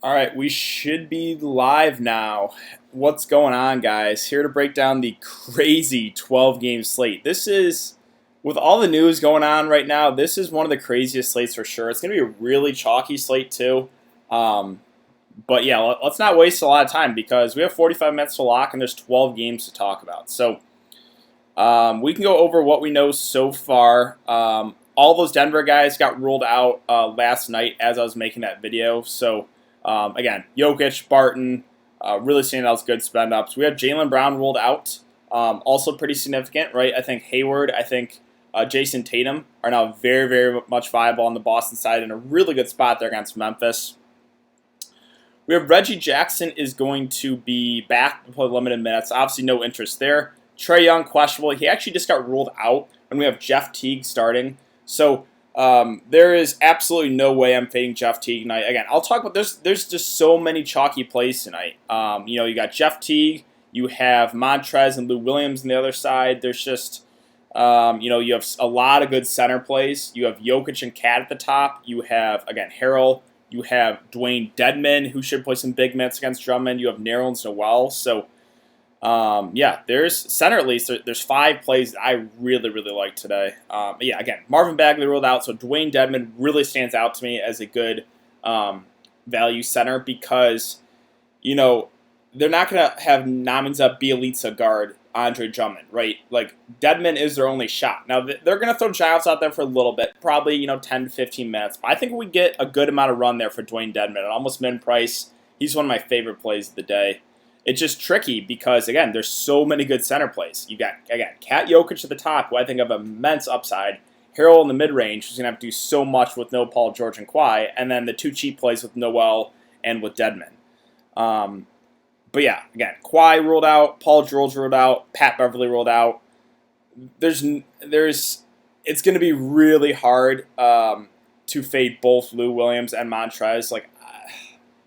All right, we should be live now. What's going on, guys? Here to break down the crazy 12-game slate. This is, with all the news going on right now, this is one of the craziest slates for sure. It's going to be a really chalky slate, too. But yeah, let's not waste a lot of time because we have 45 minutes to lock and there's 12 games to talk about. So we can go over what we know so far. All those Denver guys got ruled out last night as I was making that video. So again, Jokic, Barton, really seeing those good spend ups. We have Jaylen Brown ruled out, also pretty significant, right? I think Hayward, Jason Tatum are now very, very much viable on the Boston side in a really good spot there against Memphis. We have Reggie Jackson is going to be back to play limited minutes. Obviously, no interest there. Trae Young, questionable. He actually just got ruled out, and we have Jeff Teague starting. So there is absolutely no way I'm fading Jeff Teague tonight. Again, I'll talk about this. There's just so many chalky plays tonight. You got Jeff Teague, you have Montrez and Lou Williams on the other side. There's just, you have a lot of good center plays. You have Jokic and Cat at the top. You have, again, Harrell. You have Dwayne Dedman, who should play some big minutes against Drummond. You have Nerlens Noel. So, there's center at least. There's 5 plays that I really, really like today. Again, Marvin Bagley ruled out, so Dwayne Dedman really stands out to me as a good value center because, they're not going to have Naminza Bjelica guard Andre Drummond, right? Like, Dedman is their only shot. Now, they're going to throw Giles out there for a little bit, probably, 10 to 15 minutes. But I think we get a good amount of run there for Dwayne Dedman. At almost min price, he's one of my favorite plays of the day. It's just tricky because, again, there's so many good center plays. You got, again, Kat Jokic at the top, who I think have immense upside. Harrell in the mid-range, who's going to have to do so much with no Paul George and Kawhi. And then the 2 cheap plays with Noel and with Dedman. But yeah, again, Kawhi ruled out, Paul George ruled out, Pat Beverly ruled out. It's going to be really hard to fade both Lou Williams and Montrez.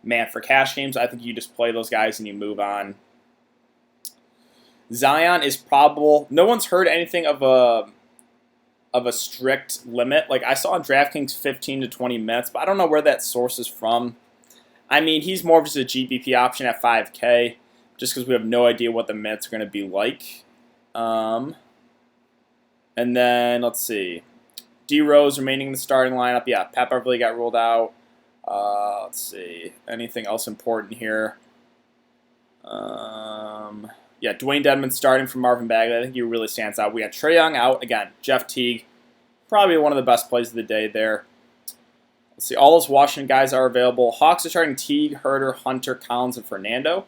Man, for cash games, I think you just play those guys and you move on. Zion is probable. No one's heard anything of a strict limit. Like I saw on Draftkings 15 to 20 minutes, but I don't know where that source is from. I mean, he's more of just a GPP option at 5K, just because we have no idea what the minutes are going to be like. And then, let's see. D. Rose remaining in the starting lineup. Yeah, Pat Beverly got ruled out. Let's see. Anything else important here? Dwayne Dedman starting for Marvin Bagley. I think he really stands out. We got Trae Young out. Again, Jeff Teague. Probably one of the best plays of the day there. Let's see, all those Washington guys are available. Hawks are starting Teague, Herter, Hunter, Collins, and Fernando.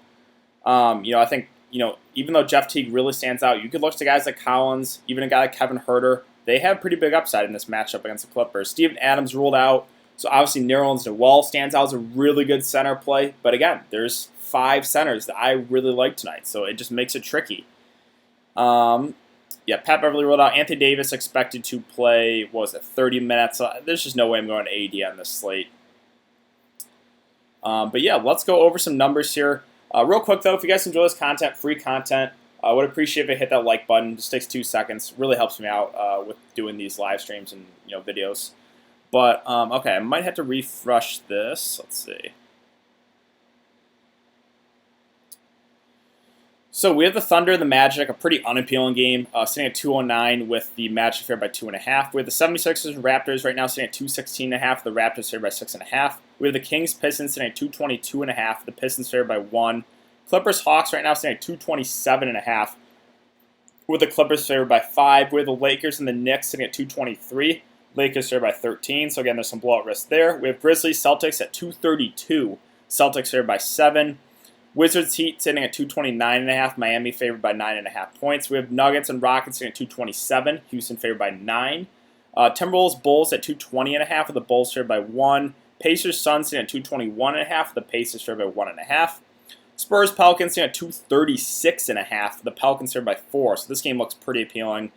I think, even though Jeff Teague really stands out, you could look to guys like Collins, even a guy like Kevin Herter. They have pretty big upside in this matchup against the Clippers. Steven Adams ruled out. So obviously Nerlens Noel stands out as a really good center play. But again, there's 5 centers that I really like tonight. So it just makes it tricky. Pat Beverly ruled out. Anthony Davis expected to play, 30 minutes? There's just no way I'm going to AD on this slate. Let's go over some numbers here. Real quick, though, if you guys enjoy this content, free content, I would appreciate if you hit that like button. It just takes 2 seconds. Really helps me out with doing these live streams and videos. But, okay, I might have to refresh this. Let's see. So we have the Thunder and the Magic, a pretty unappealing game, sitting at 209 with the Magic favored by 2.5. We have the 76ers and Raptors right now sitting at 216.5. The Raptors favored by 6.5. We have the Kings Pistons sitting at 222.5. The Pistons favored by 1. Clippers Hawks right now sitting at 227.5. With the Clippers favored by 5. We have the Lakers and the Knicks sitting at 223. Lakers favored by 13. So again, there's some blowout risk there. We have Grizzlies Celtics at 232. Celtics favored by 7. Wizards Heat sitting at 229.5. Miami favored by 9.5 points. We have Nuggets and Rockets sitting at 227. Houston favored by 9. Timberwolves Bulls at 220.5 with the Bulls favored by 1. Pacers Suns sitting at 221.5 with the Pacers favored by 1.5. Spurs Pelicans sitting at 236.5 with the Pelicans favored by 4. So this game looks pretty appealing.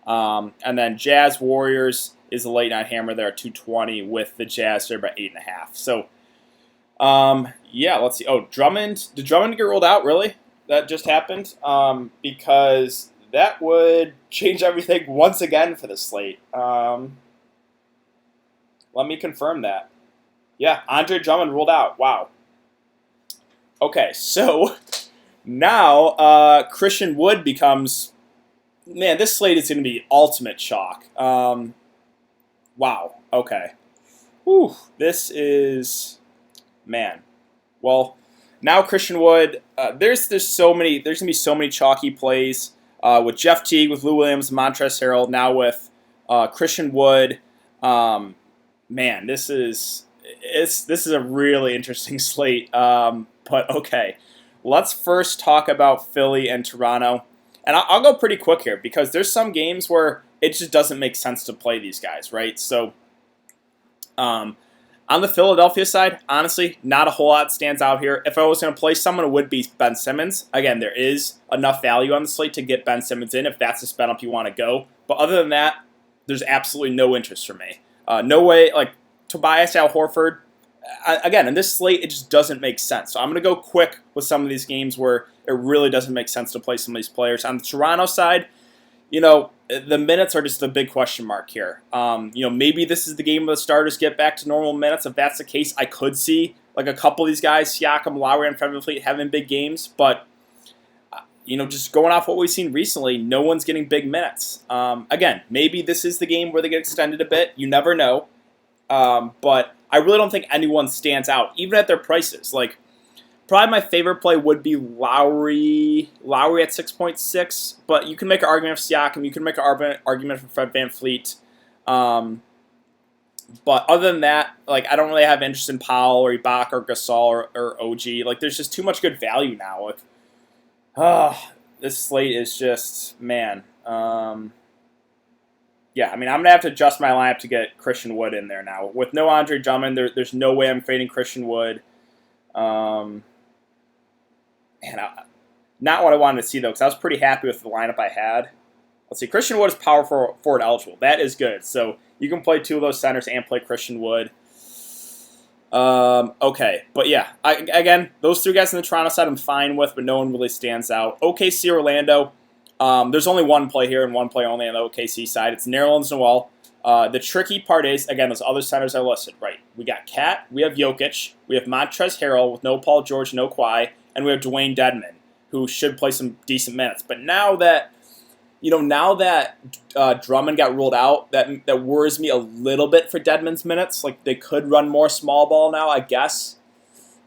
And then Jazz Warriors is a late night hammer there at 220 with the Jazz favored by 8.5. So let's see. Oh, Drummond. Did Drummond get ruled out, really? That just happened? Because that would change everything once again for the slate. Let me confirm that. Yeah, Andre Drummond ruled out. Wow. Okay, so now Christian Wood becomes, man, this slate is going to be ultimate chalk. Wow. Okay. Whew. This is, man. Well, now Christian Wood. There's so many. There's gonna be so many chalky plays with Jeff Teague, with Lou Williams, Montrezl Harrell. Now with Christian Wood. Man, this is a really interesting slate. But okay, let's first talk about Philly and Toronto, and I'll go pretty quick here because there's some games where it just doesn't make sense to play these guys, right? So, on the Philadelphia side, honestly, not a whole lot stands out here. If I was going to play someone, it would be Ben Simmons. Again, there is enough value on the slate to get Ben Simmons in if that's the spin up you want to go. But other than that, there's absolutely no interest for me. No way, like Tobias Al Horford. Again, in this slate, it just doesn't make sense. So I'm going to go quick with some of these games where it really doesn't make sense to play some of these players. On the Toronto side, the minutes are just a big question mark here. Maybe this is the game where the starters get back to normal minutes. If that's the case, I could see like a couple of these guys, Siakam, Lowry, and VanVleet having big games. But, just going off what we've seen recently, no one's getting big minutes. Again, maybe this is the game where they get extended a bit. You never know. But I really don't think anyone stands out, even at their prices. Like, probably my favorite play would be Lowry at 6.6, but you can make an argument for Siakam. You can make an argument for Fred VanVleet. But other than that, like, I don't really have interest in Powell or Ibaka or Gasol or OG. Like, there's just too much good value now. This slate is just, man. Yeah, I mean, I'm going to have to adjust my lineup to get Christian Wood in there now. With no Andre Drummond, there's no way I'm fading Christian Wood. Not what I wanted to see, though, because I was pretty happy with the lineup I had. Let's see. Christian Wood is power forward eligible. That is good. So you can play two of those centers and play Christian Wood. Okay. But, yeah, again, those three guys on the Toronto side I'm fine with, but no one really stands out. OKC Orlando, there's only one play here and one play only on the OKC side. It's Nerlens Noel. The tricky part is, again, those other centers I listed, right? We got Cat, we have Jokic, we have Montrezl Harrell with no Paul George, no Kawhi, and we have Dwayne Dedmon, who should play some decent minutes. But now that Drummond got ruled out, that worries me a little bit for Dedmon's minutes. Like, they could run more small ball now, I guess.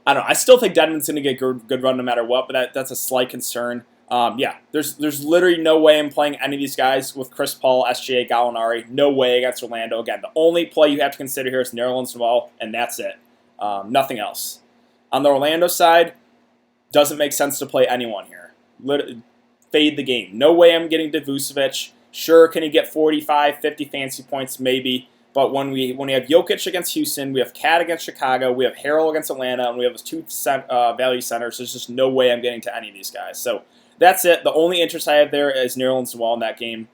I don't know. I still think Dedmon's going to get good run no matter what, but that's a slight concern. There's literally no way I'm playing any of these guys with Chris Paul, SGA, Gallinari. No way against Orlando. Again, the only play you have to consider here is Nerlens Noel, and that's it. Nothing else. On the Orlando side, doesn't make sense to play anyone here. Fade the game. No way I'm getting to Vucevic. Sure, can he get 45, 50 fancy points? Maybe. But when we have Jokic against Houston, we have Cat against Chicago, we have Harrell against Atlanta, and we have two value centers, there's just no way I'm getting to any of these guys. So that's it. The only interest I have there is Nerlens Noel in that game.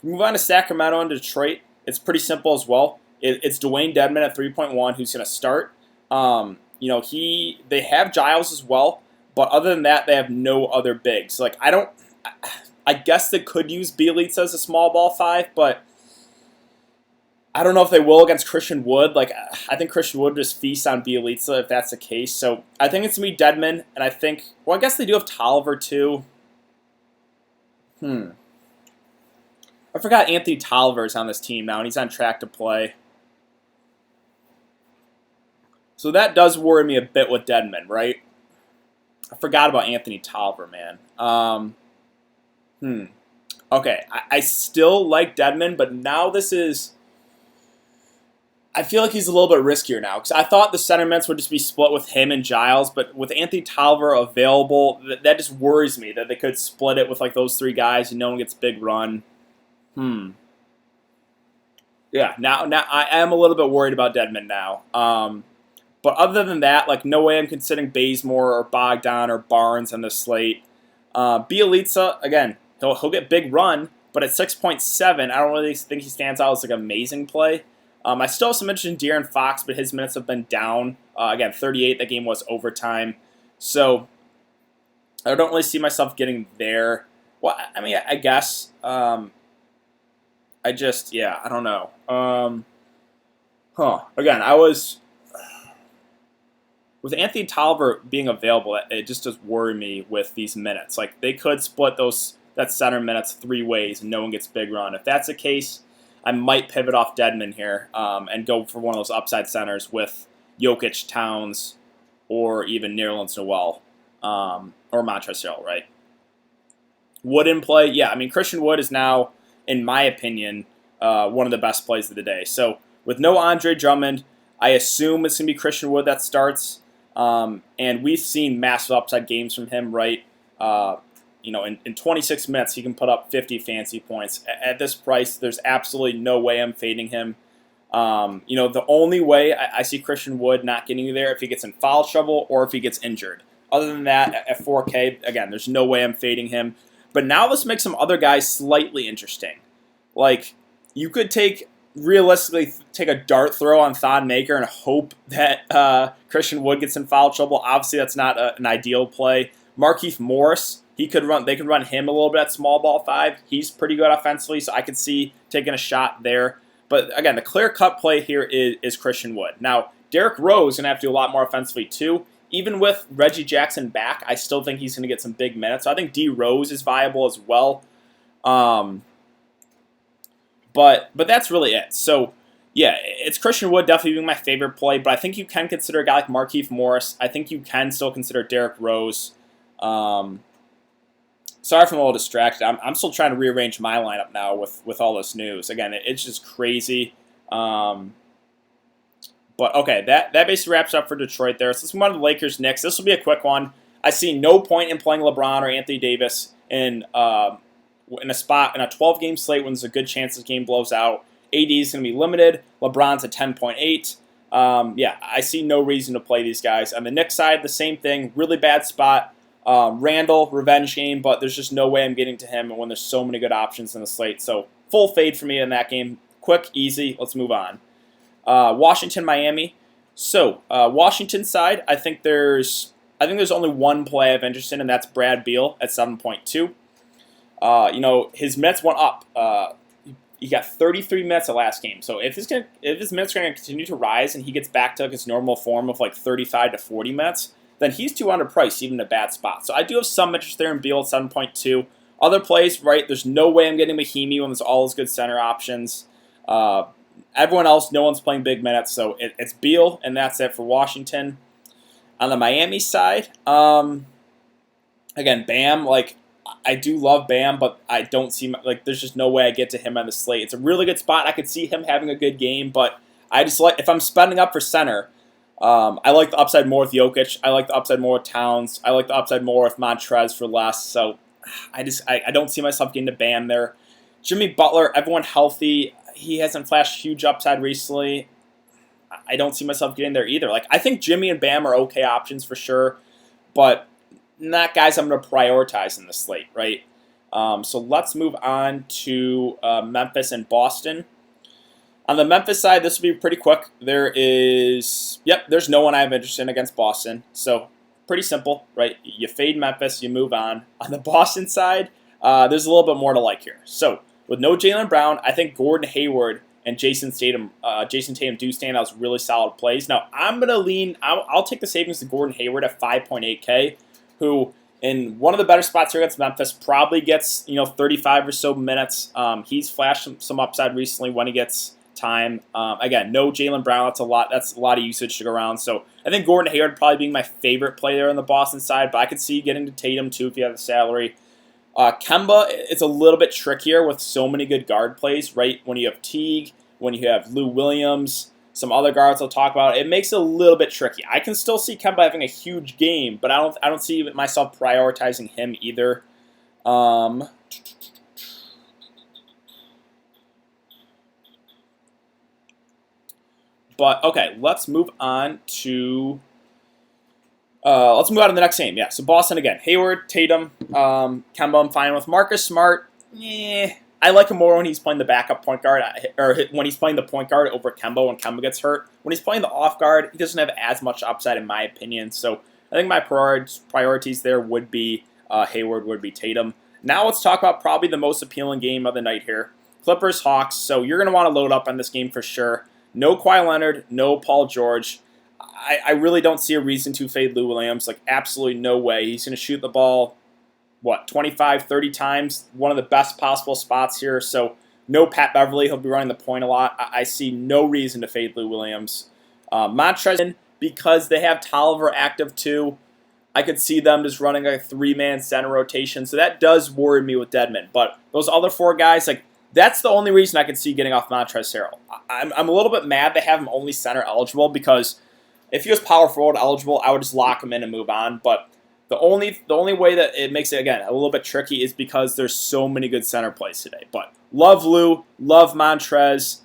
We move on to Sacramento and Detroit. It's pretty simple as well. It's Dwayne Dedmon at 3.1 who's going to start. They have Giles as well, but other than that, they have no other bigs. Like, I guess they could use Bielitsa as a small ball 5, but I don't know if they will against Christian Wood. Like, I think Christian Wood just feasts on Bielitsa if that's the case. So I think it's going to be Dedmon, and I think, well, I guess they do have Tolliver too. I forgot Anthony Tolliver is on this team now, and he's on track to play. So that does worry me a bit with Dedmon, right? I forgot about Anthony Tolliver, man. Okay, I still like Dedmon, but now this is... I feel like he's a little bit riskier now, because I thought the center minutes would just be split with him and Giles, but with Anthony Tolliver available, that just worries me that they could split it with like those three guys and no one gets a big run. Yeah, now I am a little bit worried about Dedmon now. But other than that, like, no way I'm considering Bazemore or Bogdan or Barnes on the slate. Bielitsa, again, he'll get big run, but at 6.7, I don't really think he stands out as like an amazing play. I still have some interest in De'Aaron Fox, but his minutes have been down. Again, 38, that game was overtime. So I don't really see myself getting there. Well, I mean, I guess. I don't know. Again, was with Anthony Tolliver being available, it just does worry me with these minutes. Like, they could split that center minutes 3 ways and no one gets big run. If that's the case, I might pivot off Dedmon here and go for one of those upside centers with Jokic, Towns, or even Nerlens Noel or Montrezl Harrell, right? Wood in play, yeah. I mean, Christian Wood is now, in my opinion, one of the best plays of the day. So with no Andre Drummond, I assume it's going to be Christian Wood that starts. And we've seen massive upside games from him, right? In 26 minutes, he can put up 50 fantasy points. At this price, there's absolutely no way I'm fading him. The only way I see Christian Wood not getting you there if he gets in foul trouble or if he gets injured. Other than that, at 4K, again, there's no way I'm fading him. But now let's make some other guys slightly interesting. Like, you could realistically take a dart throw on Thon Maker and hope that Christian Wood gets in foul trouble. Obviously, that's not an ideal play. Markieff Morris, they could run him a little bit at small ball 5. He's pretty good offensively, so I could see taking a shot there. But again, the clear-cut play here is Christian Wood. Now, Derrick Rose is going to have to do a lot more offensively too. Even with Reggie Jackson back, I still think he's going to get some big minutes. So I think D. Rose is viable as well. But that's really it. So, yeah, it's Christian Wood definitely being my favorite play, but I think you can consider a guy like Markieff Morris. I think you can still consider Derrick Rose. Sorry if I'm a little distracted. I'm still trying to rearrange my lineup now with all this news. Again, it's just crazy. But okay, that basically wraps up for Detroit there. So let's move on to the Lakers Knicks. This will be a quick one. I see no point in playing LeBron or Anthony Davis in a 12-game slate when there's a good chance this game blows out. AD is going to be limited. LeBron's at 10.8. I see no reason to play these guys. On the Knicks side, the same thing. Really bad spot. Randall, revenge game, but there's just no way I'm getting to him when there's so many good options in the slate. So full fade for me in that game. Quick, easy. Let's move on. Washington, Miami. So Washington side, I think there's only one play I have interest in, and that's Brad Beal at 7.2. His minutes went up. He got 33 minutes the last game. So if his minutes are going to continue to rise and he gets back to his normal form of like 35 to 40 minutes, then he's too underpriced, even in a bad spot. So I do have some interest there in Beal at 7.2. Other plays, right, there's no way I'm getting Mahimi when there's all those good center options. Everyone else, no one's playing big minutes, so it's Beal, and that's it for Washington. On the Miami side, again, Bam, I do love Bam, but I don't see, there's just no way I get to him on the slate. It's a really good spot. I could see him having a good game, but I just if I'm spending up for center, I like the upside more with Jokic. I like the upside more with Towns. I like the upside more with Montrez for less, so I don't see myself getting to Bam there. Jimmy Butler, everyone healthy. He hasn't flashed huge upside recently. I don't see myself getting there either. I think Jimmy and Bam are okay options for sure, but not guys I'm going to prioritize in the slate, right? So let's move on to Memphis and Boston. On the Memphis side, this will be pretty quick. There's no one I have interest in against Boston. So pretty simple, right? You fade Memphis, you move on. On the Boston side, there's a little bit more to like here. So with no Jaylen Brown, I think Gordon Hayward and Jason Tatum do stand out as really solid plays. Now, I'm going to lean, I'll take the savings to Gordon Hayward at 5.8K, who in one of the better spots here against Memphis probably gets 35 or so minutes. He's flashed some upside recently when he gets time. Again, no Jaylen Brown. That's a lot of usage to go around. So I think Gordon Hayward probably being my favorite player on the Boston side, but I could see getting to Tatum too if you have the salary. Kemba, it's a little bit trickier with so many good guard plays, right? When you have Teague, when you have Lou Williams, some other guards I'll talk about, it makes it a little bit tricky. I can still see Kemba having a huge game, but I don't see myself prioritizing him either. But okay, let's move on to the next game. Yeah, so Boston again. Hayward, Tatum, Kemba, I'm fine with. Marcus Smart, I like him more when he's playing the backup point guard, or when he's playing the point guard over Kemba when Kemba gets hurt. When he's playing the off guard, he doesn't have as much upside in my opinion. So I think my priorities there would be Hayward, would be Tatum. Now let's talk about probably the most appealing game of the night here. Clippers-Hawks. So you're going to want to load up on this game for sure. No Kawhi Leonard, no Paul George. I really don't see a reason to fade Lou Williams. Like, absolutely no way. He's going to shoot the ball, 25, 30 times. One of the best possible spots here. So, no Pat Beverly. He'll be running the point a lot. I see no reason to fade Lou Williams. Montrez, because they have Tolliver active too, I could see them just running like a three-man center rotation. So that does worry me with Dedmon. But those other four guys, like, that's the only reason I could see getting off Montrezl Harrell. I'm a little bit mad they have him only center eligible, because if he was power forward eligible, I would just lock him in and move on. But the only way that it makes it, again, a little bit tricky is because there's so many good center plays today. But love Lou, love Montrez.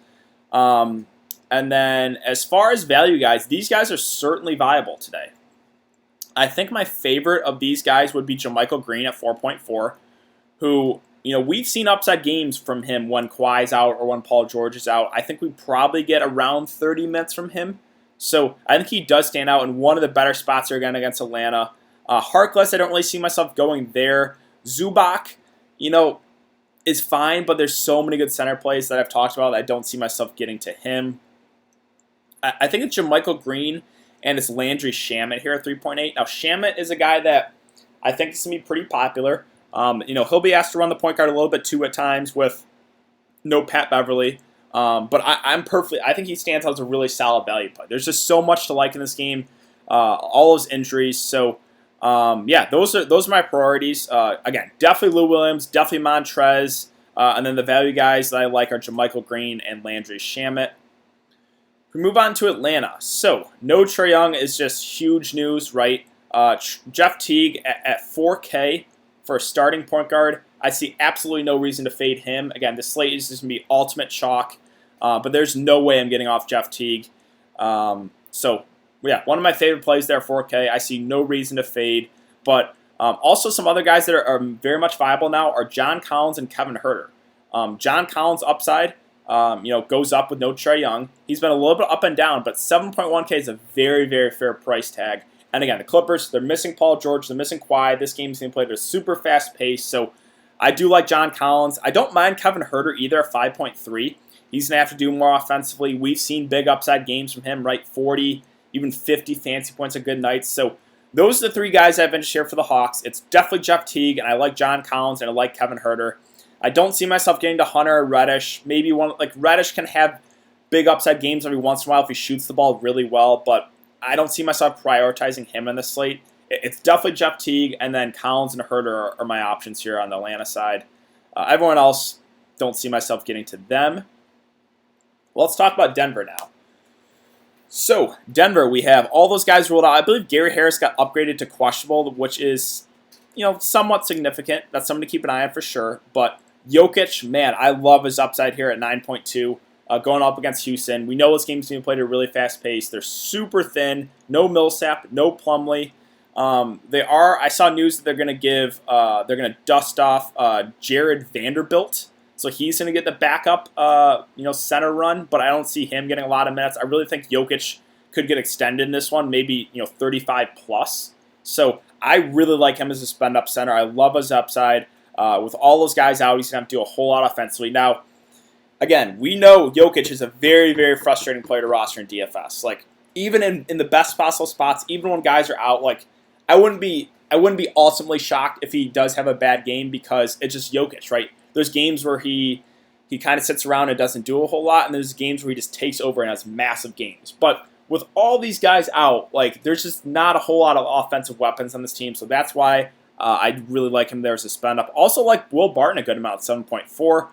And then as far as value guys, these guys are certainly viable today. I think my favorite of these guys would be JaMychal Green at 4.4, who, we've seen upside games from him when Kawhi's out or when Paul George is out. I think we probably get around 30 minutes from him. So I think he does stand out in one of the better spots here again against Atlanta. Harkless, I don't really see myself going there. Zubac, is fine, but there's so many good center plays that I've talked about that I don't see myself getting to him. I think it's JaMychal Green and it's Landry Shamet here at 3.8. Now, Shamet is a guy that I think is going to be pretty popular. He'll be asked to run the point guard a little bit too at times with no Pat Beverly. But I think he stands out as a really solid value play. There's just so much to like in this game. All his injuries. So, those are my priorities. Again, definitely Lou Williams, definitely Montrez. And then the value guys that I like are JaMychal Green and Landry Shamet. We move on to Atlanta. So, no Trae Young is just huge news, right? Jeff Teague at 4K for a starting point guard. I see absolutely no reason to fade him. Again, the slate is just going to be ultimate chalk, but there's no way I'm getting off Jeff Teague. One of my favorite plays there, 4K. I see no reason to fade. But also some other guys that are very much viable now are John Collins and Kevin Huerter. John Collins' upside, goes up with no Trae Young. He's been a little bit up and down, but 7.1K is a very, very fair price tag. And again, the Clippers, they're missing Paul George, they're missing Kawhi. This game's going to play at a super fast pace, so I do like John Collins. I don't mind Kevin Huerter either at 5.3. He's going to have to do more offensively. We've seen big upside games from him, right? 40, even 50 fancy points at good nights. So those are the three guys I've been here for the Hawks. It's definitely Jeff Teague, and I like John Collins, and I like Kevin Huerter. I don't see myself getting to Hunter or Reddish. Maybe Reddish can have big upside games every once in a while if he shoots the ball really well, but I don't see myself prioritizing him in the slate. It's definitely Jeff Teague, and then Collins and Huerter are my options here on the Atlanta side. Everyone else, don't see myself getting to them. Well, let's talk about Denver now. So, Denver, we have all those guys ruled out. I believe Gary Harris got upgraded to questionable, which is, somewhat significant. That's something to keep an eye on for sure. But Jokic, man, I love his upside here at 9.2. Going up against Houston. We know this game's being played at a really fast pace. They're super thin. No Millsap, no Plumlee. I saw news that they're going to dust off Jared Vanderbilt. So he's going to get the backup, center run, but I don't see him getting a lot of minutes. I really think Jokic could get extended in this one, maybe 35 plus. So I really like him as a spend up center. I love his upside. With all those guys out, he's going to have to do a whole lot offensively. Now, again, we know Jokic is a very, very frustrating player to roster in DFS. Like, even in the best possible spots, even when guys are out, like, I wouldn't be ultimately shocked if he does have a bad game because it's just Jokic, right? There's games where he kind of sits around and doesn't do a whole lot, and there's games where he just takes over and has massive games. But with all these guys out, like, there's just not a whole lot of offensive weapons on this team, so that's why I really like him there as a spend up. Also like Will Barton a good amount, 7.4.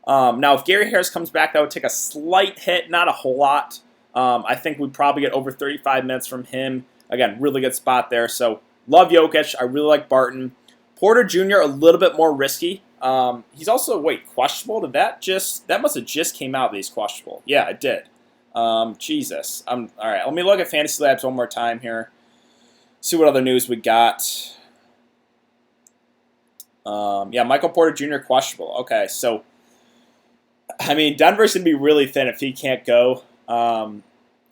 Now, if Gary Harris comes back, that would take a slight hit, not a whole lot. I think we'd probably get over 35 minutes from him. Again, really good spot there. So, love Jokic. I really like Barton. Porter Jr., a little bit more risky. He's also, questionable? That must have just came out that he's questionable. Yeah, it did. Jesus. All right, let me look at Fantasy Labs one more time here. See what other news we got. Michael Porter Jr. questionable. Okay, so Denver's going to be really thin if he can't go.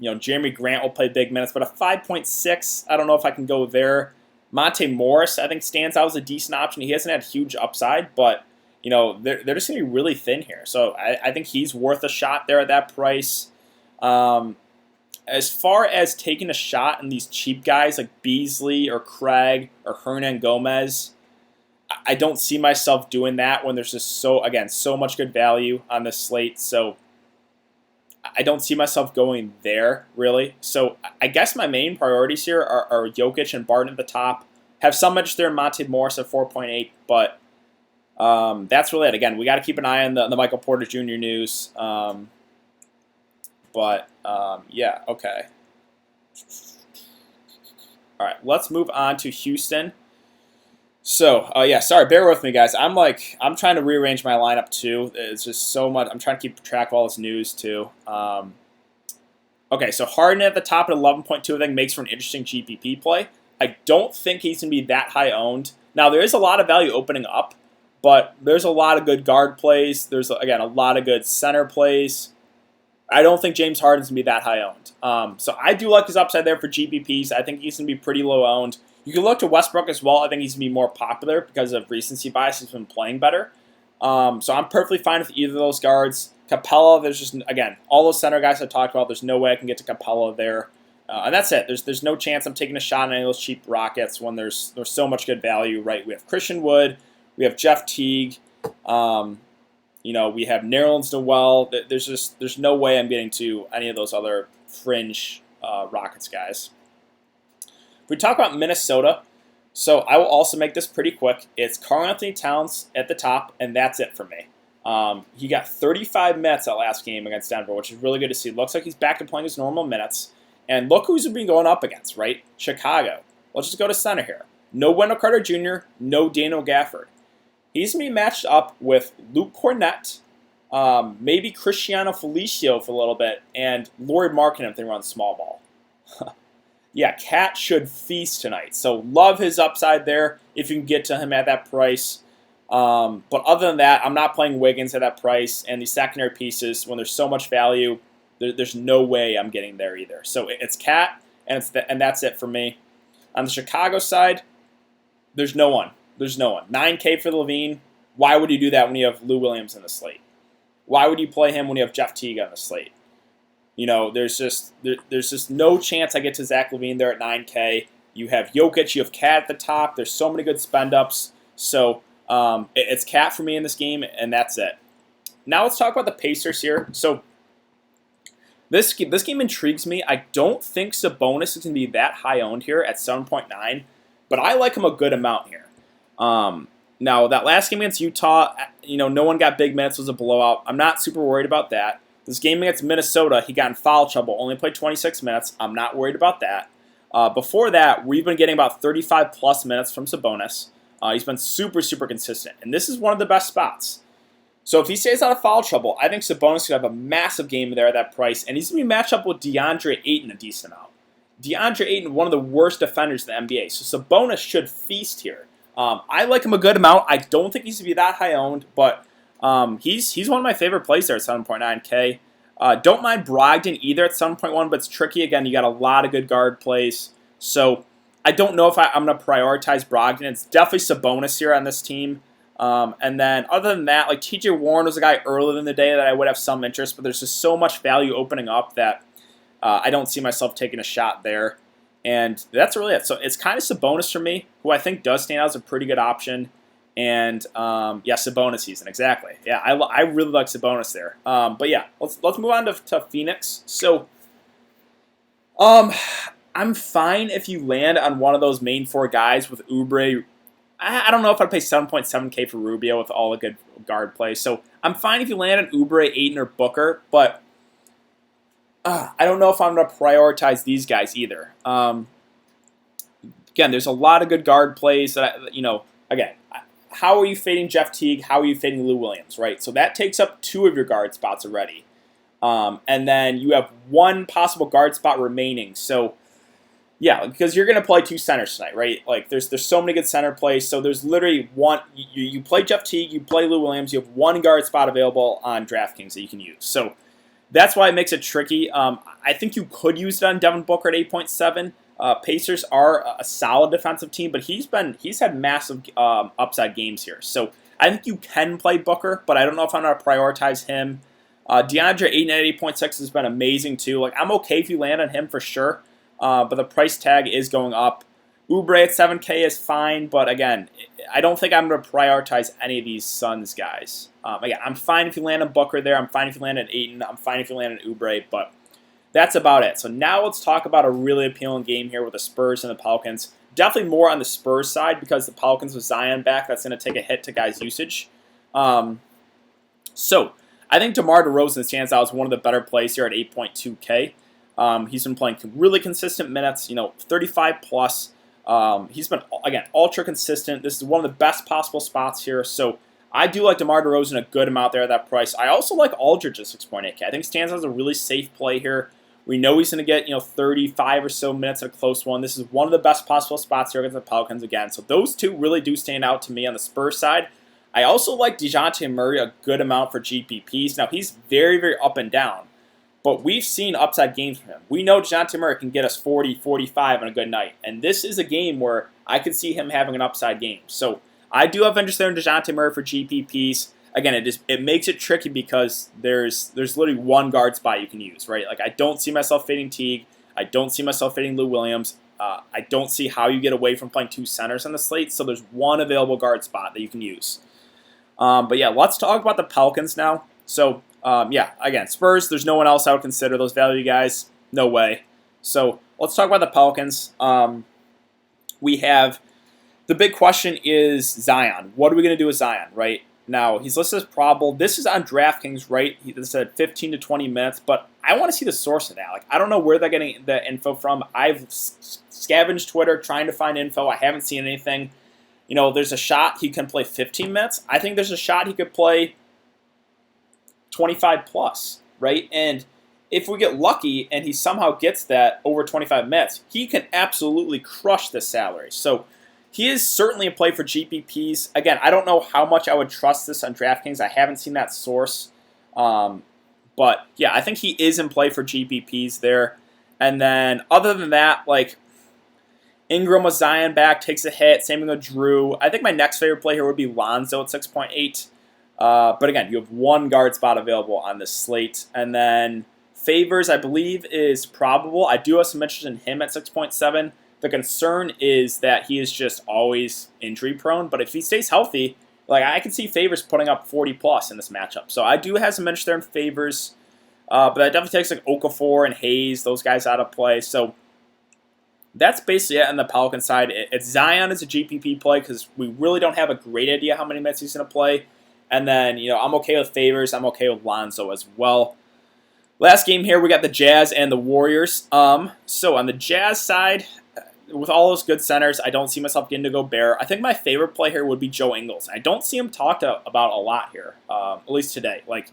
Jeremy Grant will play big minutes, but a 5.6, I don't know if I can go there. Monte Morris, I think, stands out as a decent option. He hasn't had huge upside, but, they're just going to be really thin here. So I think he's worth a shot there at that price. And as far as taking a shot in these cheap guys like Beasley or Craig or Hernan Gomez, I don't see myself doing that when there's just so much good value on this slate. So I don't see myself going there, really. So I guess my main priorities here are Jokic and Barton at the top. Have some interest there in Monte Morris at 4.8, but that's really it. Again, we got to keep an eye on the Michael Porter Jr. news. Yeah, okay. All right, let's move on to Houston. So, sorry, bear with me, guys. I'm trying to rearrange my lineup, too. It's just so much. I'm trying to keep track of all this news, too. Okay, so Harden at the top at 11.2, I think, makes for an interesting GPP play. I don't think he's going to be that high owned. Now, there is a lot of value opening up, but there's a lot of good guard plays. There's, again, a lot of good center plays. I don't think James Harden's going to be that high owned. So I do like his upside there for GPPs. I think he's going to be pretty low owned. You can look to Westbrook as well. I think he's going to be more popular because of recency bias. He's been playing better. So I'm perfectly fine with either of those guards. Capella, there's just, again, all those center guys I talked about, there's no way I can get to Capella there. And that's it. There's no chance I'm taking a shot on any of those cheap Rockets when there's so much good value, right? We have Christian Wood. We have Jeff Teague. We have Nerlens Noel. There's no way I'm getting to any of those other fringe Rockets guys. If we talk about Minnesota, so I will also make this pretty quick. It's Karl-Anthony Towns at the top, and that's it for me. He got 35 minutes that last game against Denver, which is really good to see. Looks like he's back to playing his normal minutes. And look who's been going up against, right? Chicago. Let's just go to center here. No Wendell Carter Jr., no Daniel Gafford. He's going to be matched up with Luke Cornett, maybe Cristiano Felicio for a little bit, and Lauri Markkanen if they run small ball. Yeah, Cat should feast tonight. So love his upside there if you can get to him at that price. But other than that, I'm not playing Wiggins at that price. And these secondary pieces, when there's so much value, there's no way I'm getting there either. So it's Cat, and that's it for me. On the Chicago side, there's no one. There's no one. 9K for Levine. Why would you do that when you have Lou Williams in the slate? Why would you play him when you have Jeff Teague on the slate? There's just no chance I get to Zach LaVine there at 9K. You have Jokic, you have Cat at the top. There's so many good spend ups. So it's Cat for me in this game, and that's it. Now let's talk about the Pacers here. So this game intrigues me. I don't think Sabonis is going to be that high owned here at 7.9, but I like him a good amount here. Now that last game against Utah, no one got big minutes. It was a blowout. I'm not super worried about that. This game against Minnesota, he got in foul trouble, only played 26 minutes. I'm not worried about that. Before that, we've been getting about 35-plus minutes from Sabonis. He's been super, super consistent, and this is one of the best spots. So if he stays out of foul trouble, I think Sabonis could have a massive game there at that price, and he's going to be matched up with DeAndre Ayton a decent amount. DeAndre Ayton, one of the worst defenders in the NBA, so Sabonis should feast here. I like him a good amount. I don't think he's going to be that high owned, but he's one of my favorite plays there at 7.9K. Don't mind Brogdon either at 7.1, but it's tricky. Again, you got a lot of good guard plays. So I don't know if I'm going to prioritize Brogdon. It's definitely Sabonis here on this team. And then other than that, like TJ Warren was a guy earlier in the day that I would have some interest, but there's just so much value opening up that I don't see myself taking a shot there. And that's really it. So it's kind of Sabonis for me, who I think does stand out as a pretty good option. And Sabonis season, exactly. Yeah, I really like Sabonis there. But yeah, let's move on to Phoenix. So, I'm fine if you land on one of those main four guys with Oubre. I don't know if I'd pay 7.7K for Rubio with all the good guard play. So I'm fine if you land on Oubre, Ayton, or Booker, but I don't know if I'm going to prioritize these guys either. Again, there's a lot of good guard plays that again. How are you fading Jeff Teague? How are you fading Lou Williams, right? So that takes up 2 of your guard spots already. And then you have 1 possible guard spot remaining. So, yeah, because you're going to play 2 centers tonight, right? Like, there's so many good center plays. So there's literally one. You play Jeff Teague, you play Lou Williams, you have 1 guard spot available on Draftkings that you can use. So that's why it makes it tricky. I think you could use it on Devin Booker at 8.7. Pacers are a solid defensive team, but he's had massive upside games here. So I think you can play Booker, but I don't know if I'm going to prioritize him. DeAndre Ayton at 8.6 has been amazing too. Like, I'm okay if you land on him for sure, but the price tag is going up. Oubre at 7K is fine, but again, I don't think I'm going to prioritize any of these Suns guys. Again, I'm fine if you land on Booker there. I'm fine if you land on Ayton. I'm fine if you land on Oubre, but that's about it. So now let's talk about a really appealing game here with the Spurs and the Pelicans. Definitely more on the Spurs side because the Pelicans with Zion back, that's going to take a hit to guys' usage. So I think DeMar DeRozan stands out as one of the better plays here at 8.2K. He's been playing really consistent minutes, 35 plus. He's been, again, ultra consistent. This is one of the best possible spots here. So I do like DeMar DeRozan a good amount there at that price. I also like Aldridge at 6.8K. I think stands out as a really safe play here. We know he's going to get 35 or so minutes at a close one. This is one of the best possible spots here against the Pelicans again. So those two really do stand out to me on the Spurs side. I also like DeJounte Murray a good amount for GPPs. Now, he's very, very up and down, but we've seen upside games from him. We know DeJounte Murray can get us 40, 45 on a good night, and this is a game where I could see him having an upside game. So I do have interest there in DeJounte Murray for GPPs. Again, it makes it tricky because there's literally one guard spot you can use, right? Like, I don't see myself fading Teague. I don't see myself fading Lou Williams. I don't see how you get away from playing two centers on the slate, so there's one available guard spot that you can use. But yeah, let's talk about the Pelicans now. So yeah, again, Spurs, there's no one else I would consider those value guys. No way. So let's talk about the Pelicans. We have the big question is Zion. What are we going to do with Zion, right? Now, he's listed as probable. This is on Draftkings, right? He said 15 to 20 minutes, but I want to see the source of that. Like, I don't know where they're getting the info from. I've scavenged Twitter trying to find info. I haven't seen anything. There's a shot he can play 15 minutes. I think there's a shot he could play 25 plus, right? And if we get lucky and he somehow gets that over 25 minutes, he can absolutely crush this salary. So he is certainly a play for GPPs. Again, I don't know how much I would trust this on DraftKings. I haven't seen that source. But yeah, I think he is in play for GPPs there. And then other than that, like, Ingram with Zion back takes a hit. Same thing with Drew. I think my next favorite play here would be Lonzo at 6.8. But again, you have one guard spot available on this slate. And then Favors, I believe, is probable. I do have some interest in him at 6.7. The concern is that he is just always injury prone. But if he stays healthy, like, I can see Favors putting up 40 plus in this matchup. So I do have some interest there in Favors. But that definitely takes like Okafor and Hayes, those guys out of play. So that's basically it on the Pelican side. It's Zion as a GPP play because we really don't have a great idea how many minutes he's going to play. And then, I'm okay with Favors. I'm okay with Lonzo as well. Last game here, we got the Jazz and the Warriors. So on the Jazz side, with all those good centers, I don't see myself getting to Gobert. I think my favorite play here would be Joe Ingles. I don't see him talked about a lot here, at least today. Like,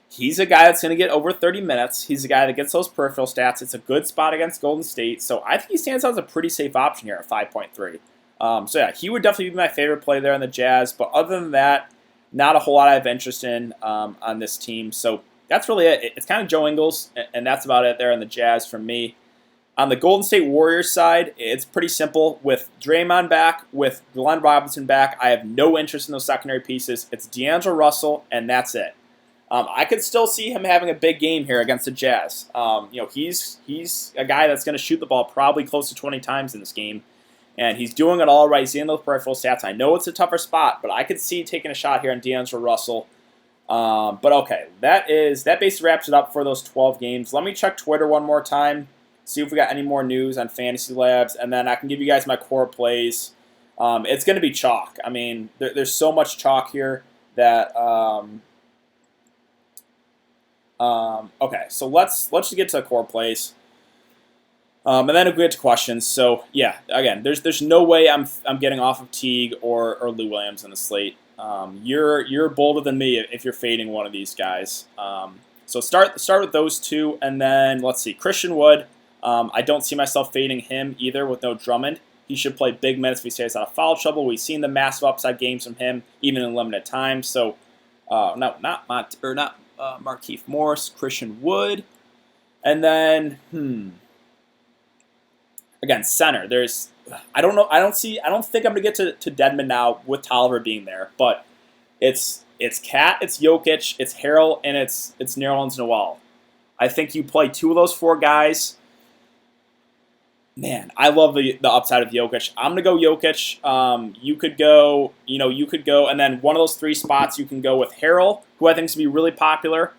he's a guy that's going to get over 30 minutes. He's a guy that gets those peripheral stats. It's a good spot against Golden State. So I think he stands out as a pretty safe option here at 5.3. So yeah, he would definitely be my favorite play there on the Jazz. But other than that, not a whole lot I have interest in on this team. So that's really it. It's kind of Joe Ingles, and that's about it there on the Jazz for me. On the Golden State Warriors side, it's pretty simple. With Draymond back, with Glenn Robinson back, I have no interest in those secondary pieces. It's D'Angelo Russell, and that's it. I could still see him having a big game here against the Jazz. He's a guy that's going to shoot the ball probably close to 20 times in this game, and he's doing it all right. He's in those peripheral stats. I know it's a tougher spot, but I could see taking a shot here on D'Angelo Russell. But okay, that basically wraps it up for those 12 games. Let me check Twitter one more time, see if we got any more news on Fantasy Labs, and then I can give you guys my core plays. It's going to be chalk. I mean, there's so much chalk here that. Okay, so let's just get to the core plays, and then we'll get to questions. So yeah, again, there's no way I'm getting off of Teague or Lou Williams in the slate. You're bolder than me if you're fading one of these guys. So start with those two, and then let's see, Christian Wood. I don't see myself fading him either with no Drummond. He should play big minutes if he stays out of foul trouble. We've seen the massive upside games from him even in limited time. So not Markieff Morris, Christian Wood, and then again center. I don't think I'm gonna get to Dedmon now with Tolliver being there, but it's It's Cat, it's Jokic, it's Harrell, and it's Nerlens Noel. I think you play two of those four guys. Man, I love the upside of Jokic. I'm gonna go Jokic. You could go, and then one of those three spots you can go with Harrell, who I think is gonna be really popular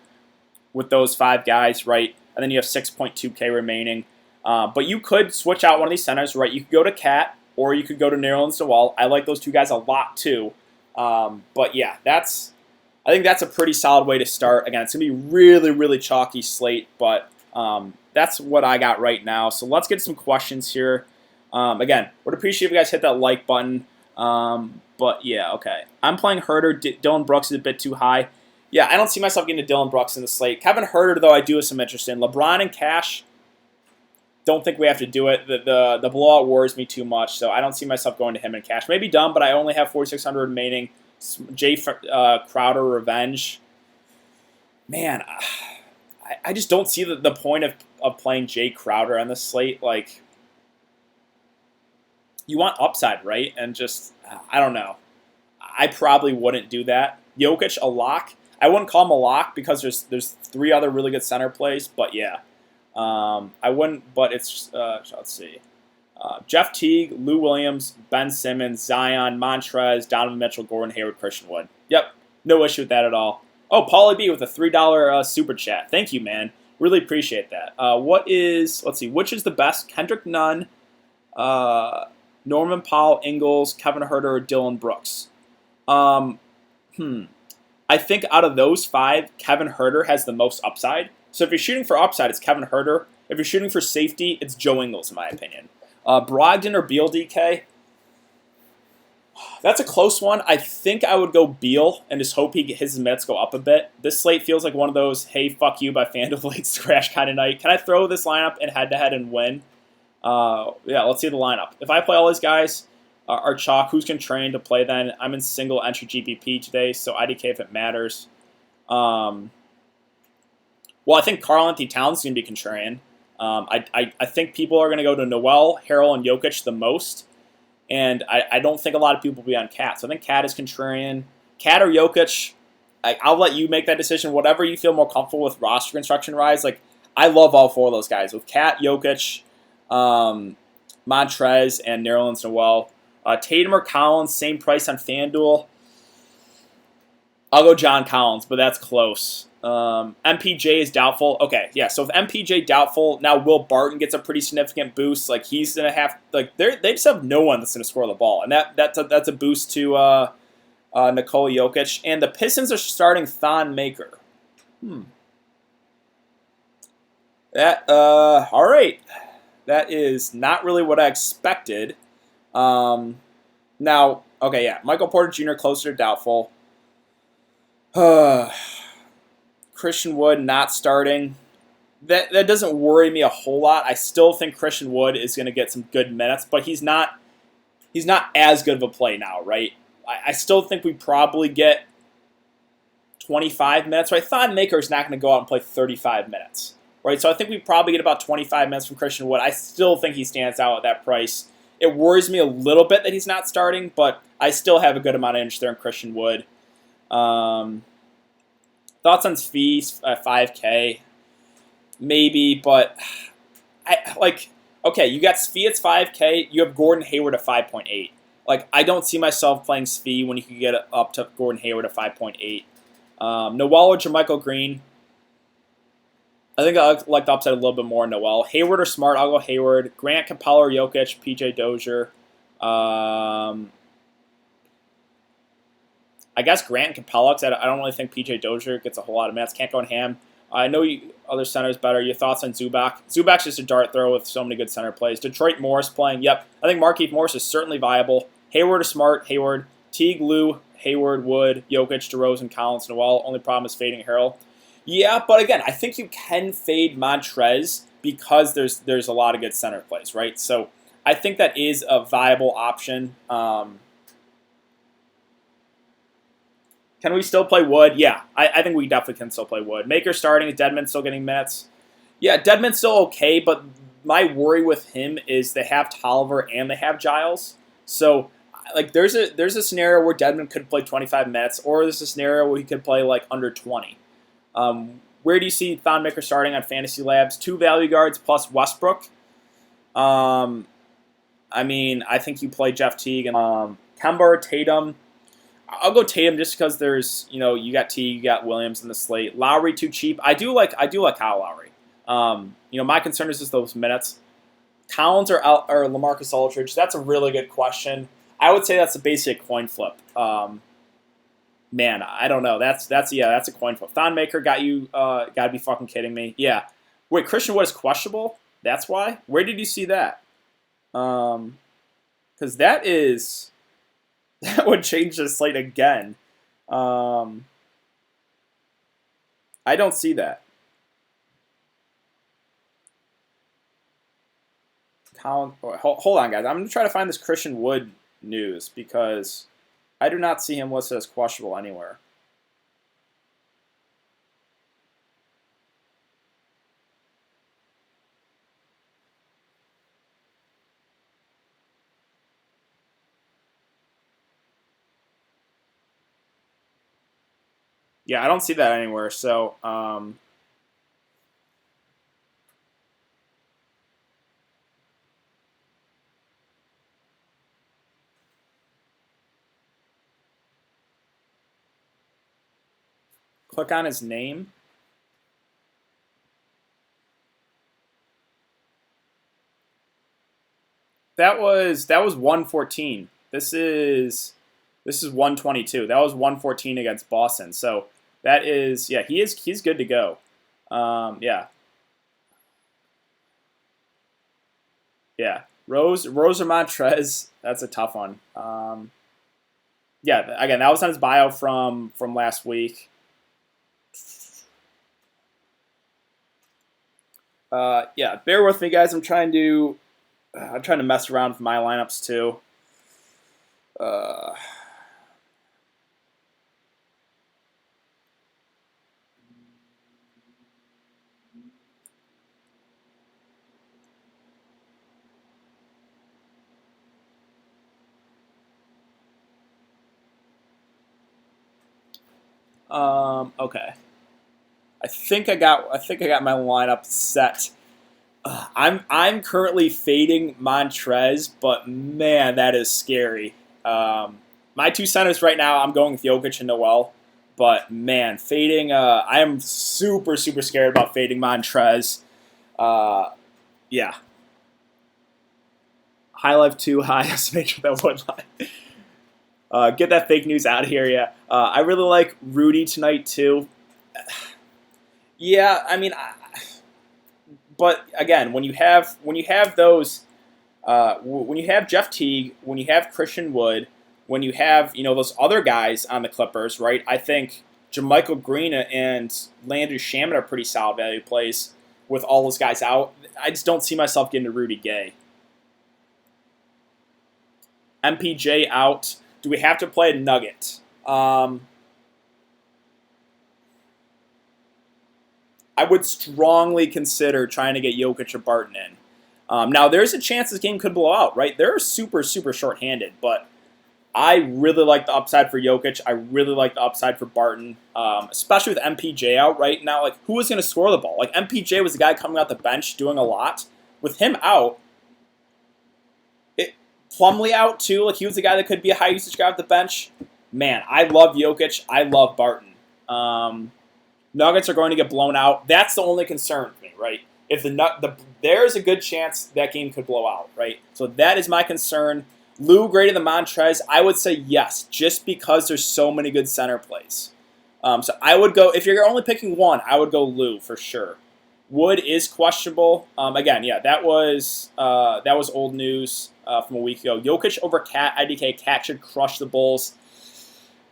with those five guys, right? And then you have 6.2K remaining. But you could switch out one of these centers, right? You could go to Cat, or you could go to Nerlens Noel. I like those two guys a lot too. But yeah, I think that's a pretty solid way to start. Again, it's gonna be really, really chalky slate, but that's what I got right now. So let's get some questions here. Again, would appreciate if you guys hit that like button. But yeah, okay. I'm playing Herter. Dylan Brooks is a bit too high. Yeah, I don't see myself getting to Dylan Brooks in the slate. Kevin Herter, though, I do have some interest in. LeBron and Cash, don't think we have to do it. The blowout worries me too much, so I don't see myself going to him and Cash. Maybe dumb, but I only have 4,600 remaining. Jay Crowder revenge. Man, I just don't see the point of playing Jay Crowder on the slate. Like, you want upside, right? And just, I don't know. I probably wouldn't do that. Jokic, a lock. I wouldn't call him a lock because there's three other really good center plays, but yeah. I wouldn't, but it's, let's see. Jeff Teague, Lou Williams, Ben Simmons, Zion, Montrez, Donovan Mitchell, Gordon Hayward, Christian Wood. Yep, no issue with that at all. Oh, Paulie B with a $3 super chat. Thank you, man. Really appreciate that. Let's see, which is the best? Kendrick Nunn, Norman Powell, Ingles, Kevin Herter, or Dylan Brooks? I think out of those five, Kevin Herter has the most upside. So if you're shooting for upside, it's Kevin Herter. If you're shooting for safety, it's Joe Ingles, in my opinion. Brogdon or Beal, DK? That's a close one. I think I would go Beal and just hope his minutes go up a bit. This slate feels like one of those, hey, fuck you by FanDuel late crash kind of night. Can I throw this lineup in head-to-head and win? Yeah, let's see the lineup. If I play all these guys, are chalk, who's contrarian to play then? I'm in single entry GPP today, so IDK if it matters. Well, I think Karl-Anthony Towns is going to be contrarian. I think people are going to go to Noel, Harrell, and Jokic the most. And I don't think a lot of people will be on Cat. So I think Cat is contrarian. Cat or Jokic, I'll let you make that decision. Whatever you feel more comfortable with roster construction-wise. Like, I love all four of those guys. With Cat, Jokic, Montrez, and Nerlens Noel. Tatum or Collins, same price on FanDuel. I'll go John Collins, but that's close. MPJ is doubtful. Okay, yeah. So if MPJ doubtful, now Will Barton gets a pretty significant boost. Like he's gonna have they just have no one that's gonna score the ball, and that's a boost to Nikola Jokic. And the Pistons are starting Thon Maker. That all right. That is not really what I expected. Now, okay, yeah. Michael Porter Jr. closer to doubtful. Christian Wood not starting. That doesn't worry me a whole lot. I still think Christian Wood is going to get some good minutes, but he's not as good of a play now, right? I still think we probably get 25 minutes. Right? Thon Maker is not going to go out and play 35 minutes, right? So I think we probably get about 25 minutes from Christian Wood. I still think he stands out at that price. It worries me a little bit that he's not starting, but I still have a good amount of interest there in Christian Wood. Thoughts on fees at 5K? Maybe, but okay, you got Svi at 5K, you have Gordon Hayward at 5.8. Like, I don't see myself playing Svi when you can get up to Gordon Hayward at 5.8. Noel or Jermichael Green? I think I like the upside a little bit more in Noel. Hayward or Smart? I'll go Hayward. Grant, Capella or Jokic? PJ Dozier. I guess Grant and Capella, because I don't really think PJ Dozier gets a whole lot of minutes. Can't go on Ham. I know other centers better. Your thoughts on Zubac? Zubac's just a dart throw with so many good center plays. Detroit Morris playing. Yep. I think Markieff Morris is certainly viable. Hayward or Smart? Hayward. Teague, Lou, Hayward, Wood, Jokic, DeRozan, Collins, Noel. Only problem is fading Harrell. Yeah, but again, I think you can fade Montrez because there's a lot of good center plays, right? So I think that is a viable option. Can we still play Wood? Yeah, I think we definitely can still play Wood. Maker starting, Deadman still getting minutes. Yeah, Deadman's still okay, but my worry with him is they have Tolliver and they have Giles. So like there's a scenario where Dedmon could play 25 minutes, or there's a scenario where he could play like under 20. Where do you see Thon Maker starting on Fantasy Labs? 2 value guards plus Westbrook. I mean, I think you play Jeff Teague and Kemba or Tatum. I'll go Tatum just because there's, you got Teague, you got Williams in the slate. Lowry too cheap. I do like Kyle Lowry. My concern is just those minutes. Collins or LaMarcus Aldridge. That's a really good question. I would say that's a basic coin flip. Man, I don't know. That's a coin flip. Thon Maker got you. Got to be fucking kidding me. Yeah. Wait, Christian Wood is questionable. That's why. Where did you see that? Because that would change the slate again. I don't see that. Hold on, guys. I'm gonna try to find this Christian Wood news because I do not see him listed as questionable anywhere. Yeah, I don't see that anywhere. So, click on his name. That was 114. This is 122. That was 114 against Boston. So that is he's good to go. Yeah. Rose or Montrez. That's a tough one. Again, that was on his bio from last week. Bear with me, guys. I'm trying to mess around with my lineups too. Okay. I think I got my lineup set. I'm currently fading Montrez, but man, that is scary. My 2 centers right now, I'm going with Jokic and Noel, but man, fading. I am super scared about fading Montrez. Yeah. High life 2 high. Let's make sure that would line. Get that fake news out of here. Yeah. I really like Rudy tonight too. Yeah, I mean, but again, when you have those, when you have Jeff Teague, when you have Christian Wood, when you have those other guys on the Clippers, right? I think JaMychal Green and Landry Shamet are pretty solid value plays with all those guys out. I just don't see myself getting to Rudy Gay. MPJ out. Do we have to play a Nugget? I would strongly consider trying to get Jokic or Barton in. Now, there's a chance this game could blow out, right? They're super short-handed, but I really like the upside for Jokic. I really like the upside for Barton, especially with MPJ out right now. Like, who is going to score the ball? Like, MPJ was the guy coming out the bench doing a lot. With him out, Plumlee out too. Like, he was the guy that could be a high-usage guy off the bench. Man, I love Jokic. I love Barton. Nuggets are going to get blown out. That's the only concern for me, right? If there's a good chance that game could blow out, right? So that is my concern. Lou greater than Montrez, I would say yes, just because there's so many good center plays. So I would go, if you're only picking one, I would go Lou for sure. Wood is questionable. Again, that was old news from a week ago. Jokic over Cat, IDK. Cat should crush the Bulls.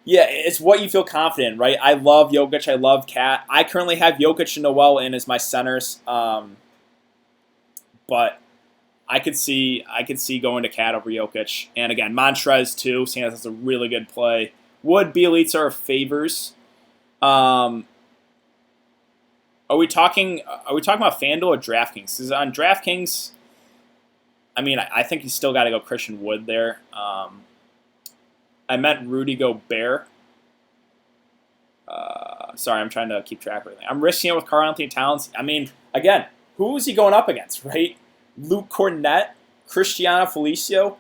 Yeah, it's what you feel confident in, right? I love Jokic. I love Cat. I currently have Jokic and Noel in as my centers, but I could see going to Cat over Jokic. And again, Montrez too, seeing as it's a really good play. Would Bielitsa or Favors? Are we talking about FanDuel or Draftkings? Because on Draftkings, I mean, I think you still got to go Christian Wood there. I meant Rudy Gobert. Sorry, I'm trying to keep track of everything. I'm risking it with Karl-Anthony Towns. I mean, again, who is he going up against, right? Luke Cornett, Cristiano Felicio.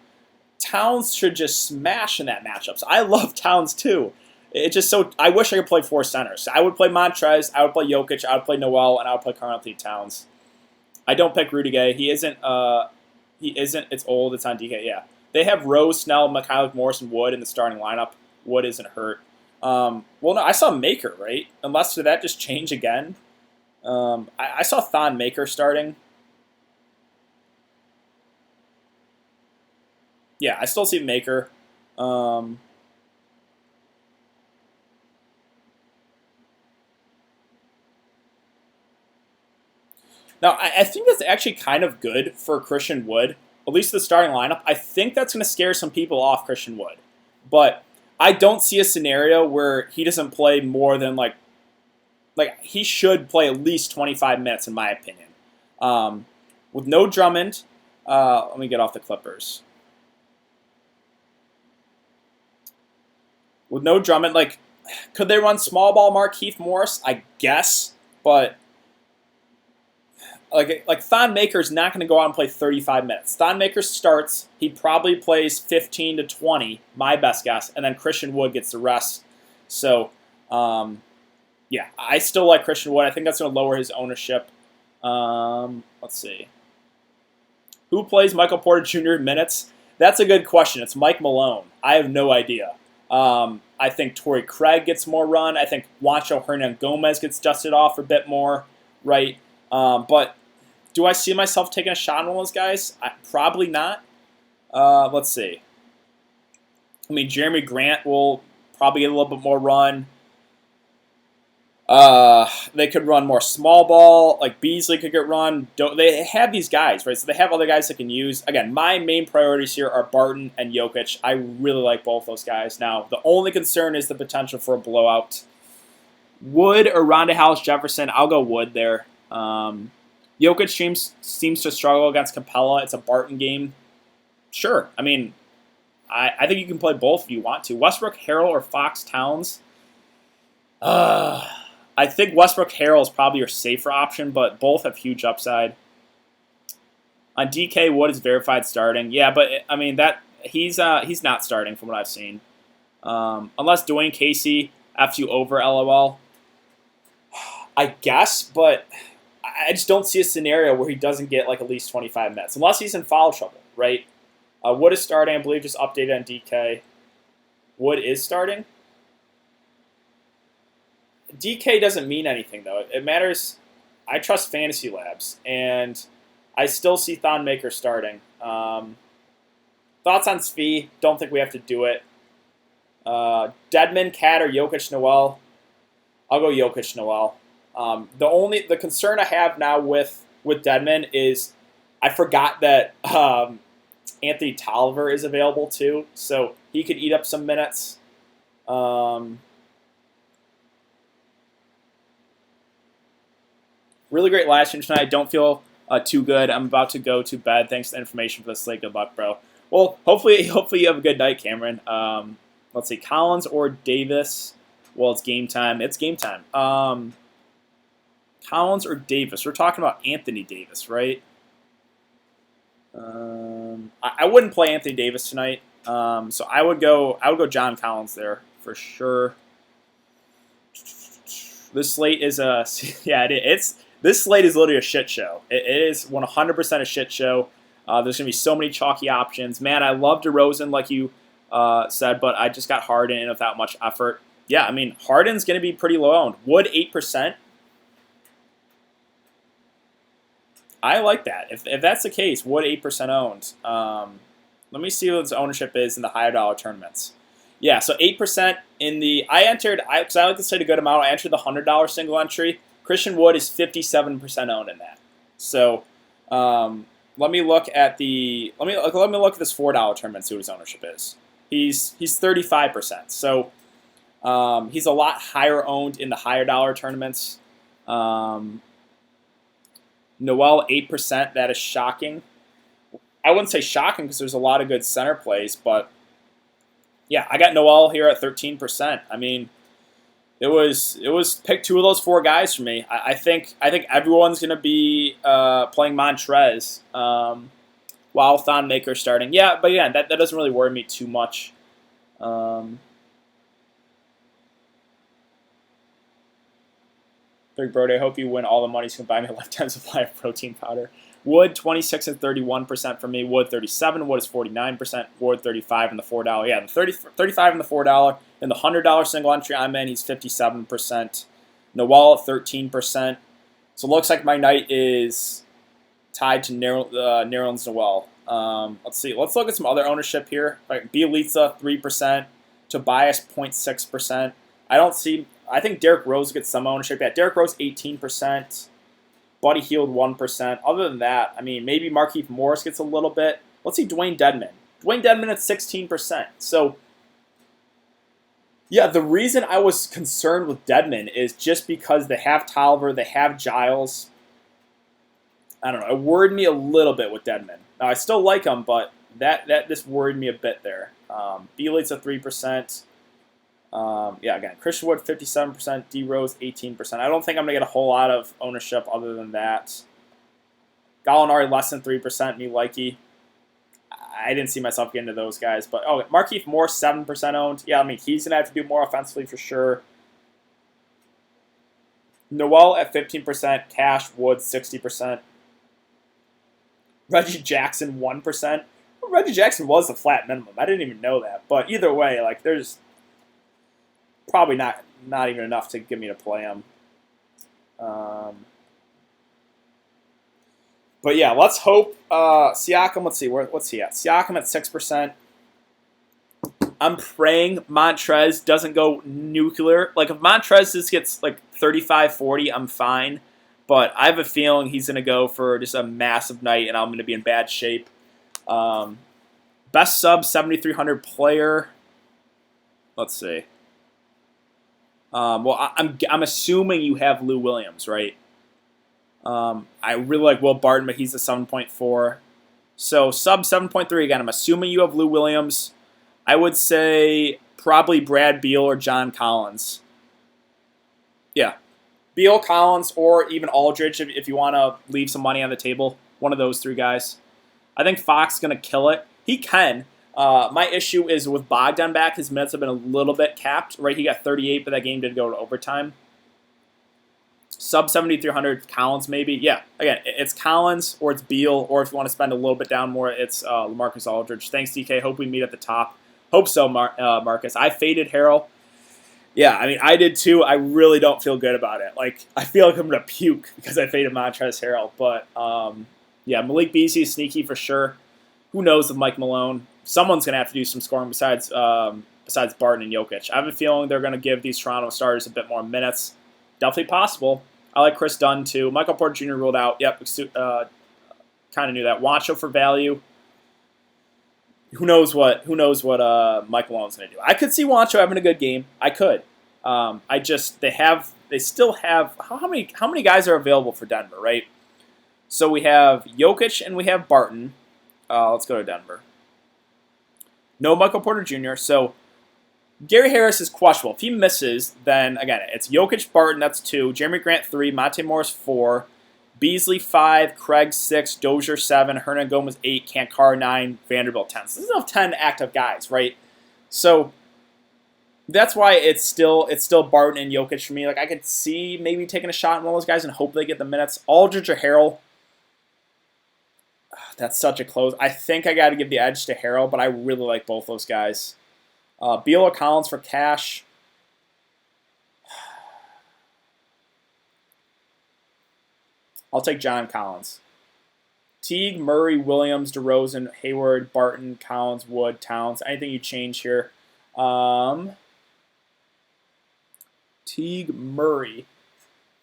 Towns should just smash in that matchup. So I love Towns too. It's just so I wish I could play four centers. I would play Montrez, I would play Jokic, I would play Noel, and I would play Karl-Anthony Towns. I don't pick Rudy Gay. He isn't. He isn't. It's old. It's on DK. Yeah, they have Rose, Snell, Mikhail Morris, and Wood in the starting lineup. Wood isn't hurt. Well, no, I saw Maker, right? Unless did that just change again? I saw Thon Maker starting. Yeah, I still see Maker. Now, I think that's actually kind of good for Christian Wood, at least the starting lineup. I think that's going to scare some people off Christian Wood. But I don't see a scenario where he doesn't play more than, like he should play at least 25 minutes, in my opinion. With no Drummond, let me get off the Clippers. With no Drummond, could they run small ball Markieff Morris? I guess, but Thon Maker's not going to go out and play 35 minutes. Thon Maker starts. He probably plays 15 to 20, my best guess, and then Christian Wood gets the rest. So, yeah, I still like Christian Wood. I think that's going to lower his ownership. Let's see. Who plays Michael Porter Jr. minutes? That's a good question. It's Mike Malone. I have no idea. I think Torrey Craig gets more run. I think Juancho Hernan Gomez gets dusted off a bit more, right? But do I see myself taking a shot on one of those guys? Probably not. Let's see. I mean, Jeremy Grant will probably get a little bit more run. They could run more small ball. Like Beasley could get run. They have these guys, right? So they have other guys they can use. Again, my main priorities here are Barton and Jokic. I really like both those guys. Now, the only concern is the potential for a blowout. Wood or Rondae Hollis-Jefferson? I'll go Wood there. Jokic seems to struggle against Capella. It's a Barton game. Sure. I mean, I think you can play both if you want to. Westbrook, Harrell, or Fox Towns? I think Westbrook Harrell is probably your safer option, but both have huge upside. On DK, Wood is verified starting. Yeah, but I mean that he's not starting from what I've seen. Unless Dwayne Casey F's you over, LOL. I guess, but I just don't see a scenario where he doesn't get at least 25 minutes, unless he's in foul trouble, right? Wood is starting, I believe, just updated on DK. Wood is starting. DK doesn't mean anything, though. It matters. I trust Fantasy Labs, and I still see Thon Maker starting. Thoughts on Svi? Don't think we have to do it. Dedmon, Cat, or Jokic, Noel? I'll go Jokic, Noel. The concern I have now with Dedmon is I forgot that Anthony Tolliver is available too, so he could eat up some minutes. Really great live stream tonight. I don't feel too good. I'm about to go to bed. Thanks for the information for the Slate. Good luck, bro. Well, hopefully you have a good night, Cameron. Let's see, Collins or Davis. Well, it's game time. It's game time. Collins or Davis? We're talking about Anthony Davis, right? I wouldn't play Anthony Davis tonight. So I would go John Collins there for sure. This slate is this slate is literally a shit show. It is 100% a shit show. There's gonna be so many chalky options. Man, I love DeRozan like you said, but I just got Harden in without much effort. Yeah, I mean Harden's gonna be pretty low owned. Wood 8%. I like that. If that's the case, Wood 8% owned. Let me see what his ownership is in the higher dollar tournaments. Yeah, so 8% in the. Because I like to say a good amount. I entered the $100 single entry. Christian Wood is 57% owned in that. So let me look at the. Let me look at this $4 tournament and see what his ownership is. He's 35%. So he's a lot higher owned in the higher dollar tournaments. Noel 8%. That is shocking. I wouldn't say shocking because there's a lot of good center plays, but 8% Noel 8%. That is shocking. I wouldn't say shocking because there's a lot of good center plays, but 8% Noel 8%. That is shocking. I wouldn't say shocking because there's a lot of good center plays, but 8% Noel 8%. That is shocking. I wouldn't say shocking because there's a lot of good center plays, but Yeah, I got Noel here at 13%. I mean, it was pick two of those four guys for me. I think everyone's gonna be playing Montrez while Thonmaker's starting. Yeah, but yeah, that doesn't really worry me too much. Um, Big Brody, I hope you win all the money so you can buy me a lifetime supply of protein powder. Wood 26 and 31% for me. Wood 37. Wood is 49%. Wood 35 and the $4. Yeah, the 35 and the $4. And the $100 single entry I'm in, he's 57%. Noel at 13%. So it looks like my night is tied to Nerlens Noel. Let's see. Let's look at some other ownership here. Right, Bielitsa 3%. Tobias 0.6%. I think Derrick Rose gets some ownership. Yeah, Derrick Rose 18%. Buddy Hield 1%. Other than that, I mean, maybe Markieff Morris gets a little bit. Let's see Dwayne Dedmon. Dwayne Dedmon at 16%. So, yeah, the reason I was concerned with Dedmon is just because they have Tolliver, they have Giles. I don't know. It worried me a little bit with Dedmon. Now, I still like him, but that just worried me a bit there. Bielitz at 3%. Yeah, again, Christian Wood 57%, D Rose 18%. I don't think I'm gonna get a whole lot of ownership other than that. Gallinari less than 3%. Me likey. I didn't see myself getting to those guys, but Markieff Morris 7% owned. Yeah, I mean he's gonna have to do more offensively for sure. Noel at 15%. Cash Wood 60%. Reggie Jackson 1%. Well, Reggie Jackson was a flat minimum. I didn't even know that, but either way, like there's probably not even enough to get me to play him. But yeah, let's hope Siakam. Let's see, what's he at? Siakam at 6%. I'm praying Montrez doesn't go nuclear. Like if Montrez just gets like 35-40, I'm fine. But I have a feeling he's going to go for just a massive night, and I'm going to be in bad shape. Best sub 7,300 player. Let's see. Well, I'm assuming you have Lou Williams, right? I really like Will Barton, but he's a 7.4. So sub 7.3 again. I'm assuming you have Lou Williams. I would say probably Brad Beal or John Collins. Yeah, Beal, Collins, or even Aldridge if you want to leave some money on the table. One of those three guys. I think Fox is going to kill it. He can. My issue is with Bogdan back, his minutes have been a little bit capped. Right, he got 38, but that game did go to overtime. Sub 7,300, Collins maybe. Yeah, again, it's Collins or it's Beal, or if you want to spend a little bit down more, it's LaMarcus Aldridge. Thanks, DK. Hope we meet at the top. Hope so, Marcus. I faded Harrell. Yeah, I mean, I did too. I really don't feel good about it. Like, I feel like I'm going to puke because I faded Montrezl Harrell. But, yeah, Malik Beasley is sneaky for sure. Who knows with Mike Malone? Someone's going to have to do some scoring besides Barton and Jokic. I have a feeling they're going to give these Toronto starters a bit more minutes. Definitely possible. I like Chris Dunn, too. Michael Porter Jr. ruled out. Yep, kind of knew that. Wancho for value. Who knows what Mike Malone's going to do. I could see Wancho having a good game. I could. They still have, how many guys are available for Denver, right? So we have Jokic and we have Barton. Let's go to Denver. No Michael Porter Jr., so Gary Harris is questionable. If he misses, then, again, it's Jokic, Barton, that's 2. Jeremy Grant, 3. Monte Morris, 4. Beasley, 5. Craig, 6. Dozier, 7. Hernan Gomez, 8. Kankar, 9. Vanderbilt, 10. So this is 10 active guys, right? So that's why it's still Barton and Jokic for me. Like, I could see maybe taking a shot on one of those guys and hope they get the minutes. Aldridge or Harrell, that's such a close. I think I got to give the edge to Harrell, but I really like both those guys. Beal or Collins for cash. I'll take John Collins. Teague, Murray, Williams, DeRozan, Hayward, Barton, Collins, Wood, Towns. Anything you change here? Teague, Murray.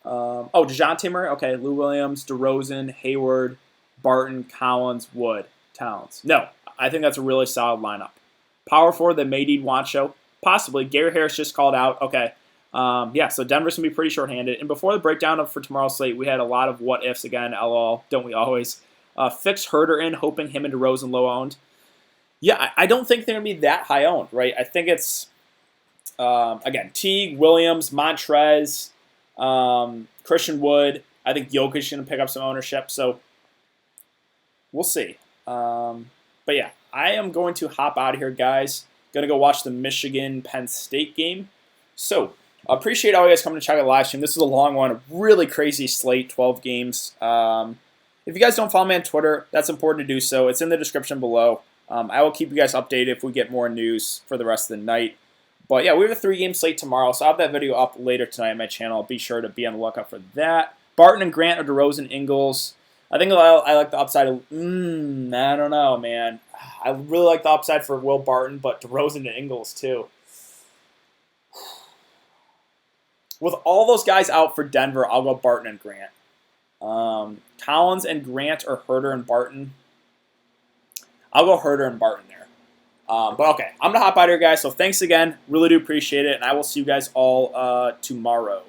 DeJounte Murray. Okay, Lou Williams, DeRozan, Hayward, Barton, Collins, Wood, Towns. No, I think that's a really solid lineup. Power forward, they may need Wancho. Possibly. Gary Harris just called out. Okay. Yeah, so Denver's going to be pretty shorthanded. And before the breakdown for tomorrow's slate, we had a lot of what-ifs again. LOL. Don't we always? Fix Herder in, hoping him and DeRozan low-owned. Yeah, I don't think they're going to be that high owned, right? I think it's, again, Teague, Williams, Montrez, Christian Wood. I think Jokic is going to pick up some ownership, so we'll see. But yeah, I am going to hop out of here, guys. Going to go watch the Michigan-Penn State game. So, appreciate all you guys coming to check out the live stream. This is a long one, a really crazy slate, 12 games. If you guys don't follow me on Twitter, that's important to do so. It's in the description below. I will keep you guys updated if we get more news for the rest of the night. But yeah, we have a 3-game slate tomorrow, so I'll have that video up later tonight on my channel. Be sure to be on the lookout for that. Barton and Grant or DeRozan, Ingles. I think I like the upside of, I don't know, man. I really like the upside for Will Barton, but DeRozan and Ingles too. With all those guys out for Denver, I'll go Barton and Grant. Collins and Grant or Herter and Barton. I'll go Herter and Barton there. But okay, I'm going to hop out of here, guys. So thanks again. Really do appreciate it. And I will see you guys all tomorrow.